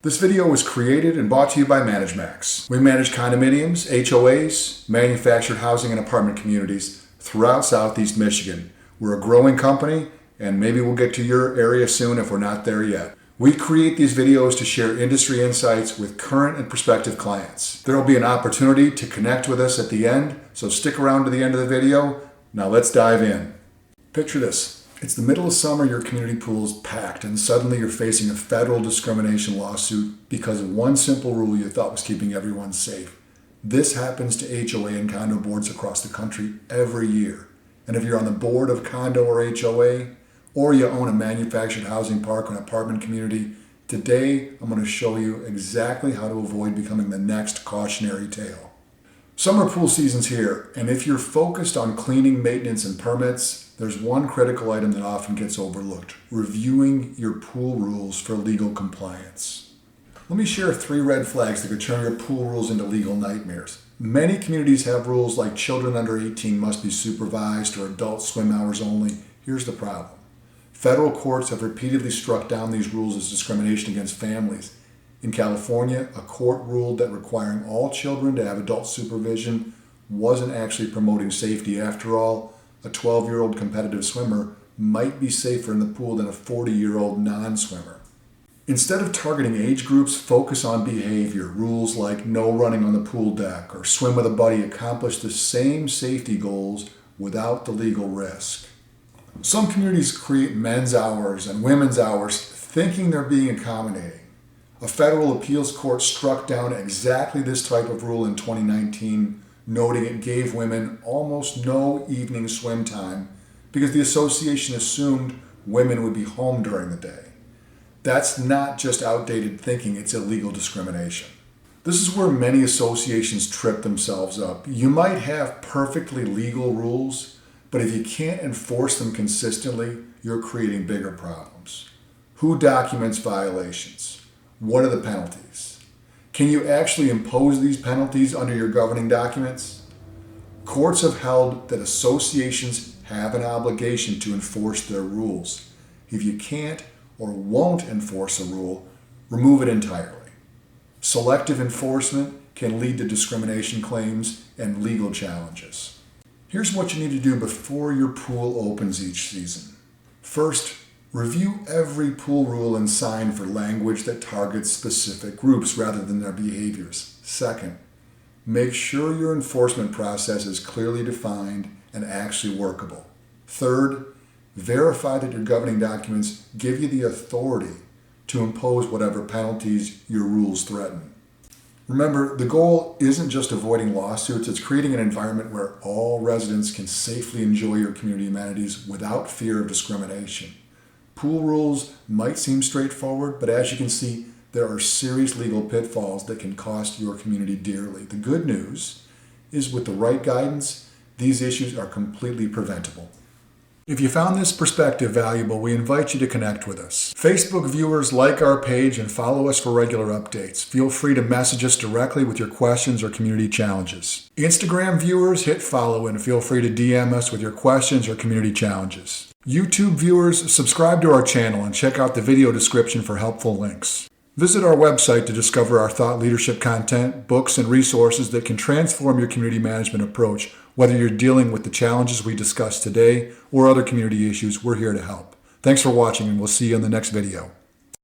This video was created and brought to you by ManageMax. We manage condominiums, HOAs, manufactured housing and apartment communities throughout Southeast Michigan. We're a growing company, and maybe we'll get to your area soon if we're not there yet. We create these videos to share industry insights with current and prospective clients. There will be an opportunity to connect with us at the end, so stick around to the end of the video. Now let's dive in. Picture this. It's the middle of summer, your community pool is packed, and suddenly you're facing a federal discrimination lawsuit because of one simple rule you thought was keeping everyone safe. This happens to HOA and condo boards across the country every year. And if you're on the board of condo or HOA, or you own a manufactured housing park or an apartment community, today I'm going to show you exactly how to avoid becoming the next cautionary tale. Summer pool season's here, and if you're focused on cleaning, maintenance, and permits, there's one critical item that often gets overlooked: reviewing your pool rules for legal compliance. Let me share 3 red flags that could turn your pool rules into legal nightmares. Many communities have rules like children under 18 must be supervised or adult swim hours only. Here's the problem. Federal courts have repeatedly struck down these rules as discrimination against families. In California, a court ruled that requiring all children to have adult supervision wasn't actually promoting safety. After all, a 12-year-old competitive swimmer might be safer in the pool than a 40-year-old non-swimmer. Instead of targeting age groups, focus on behavior. Rules like no running on the pool deck or swim with a buddy accomplish the same safety goals without the legal risk. Some communities create men's hours and women's hours thinking they're being accommodating. A federal appeals court struck down exactly this type of rule in 2019, noting it gave women almost no evening swim time because the association assumed women would be home during the day. That's not just outdated thinking, it's illegal discrimination. This is where many associations trip themselves up. You might have perfectly legal rules, but if you can't enforce them consistently, you're creating bigger problems. Who documents violations? What are the penalties? Can you actually impose these penalties under your governing documents? Courts have held that associations have an obligation to enforce their rules. If you can't or won't enforce a rule, remove it entirely. Selective enforcement can lead to discrimination claims and legal challenges. Here's what you need to do before your pool opens each season. First, review every pool rule and sign for language that targets specific groups rather than their behaviors. Second, make sure your enforcement process is clearly defined and actually workable. Third, verify that your governing documents give you the authority to impose whatever penalties your rules threaten. Remember, the goal isn't just avoiding lawsuits, it's creating an environment where all residents can safely enjoy your community amenities without fear of discrimination. Pool rules might seem straightforward, but as you can see, there are serious legal pitfalls that can cost your community dearly. The good news is with the right guidance, these issues are completely preventable. If you found this perspective valuable, we invite you to connect with us. Facebook viewers, like our page and follow us for regular updates. Feel free to message us directly with your questions or community challenges. Instagram viewers, hit follow and feel free to DM us with your questions or community challenges. YouTube viewers, subscribe to our channel and check out the video description for helpful links. Visit our website to discover our thought leadership content, books, and resources that can transform your community management approach. Whether you're dealing with the challenges we discussed today or other community issues, we're here to help. Thanks for watching, and we'll see you in the next video.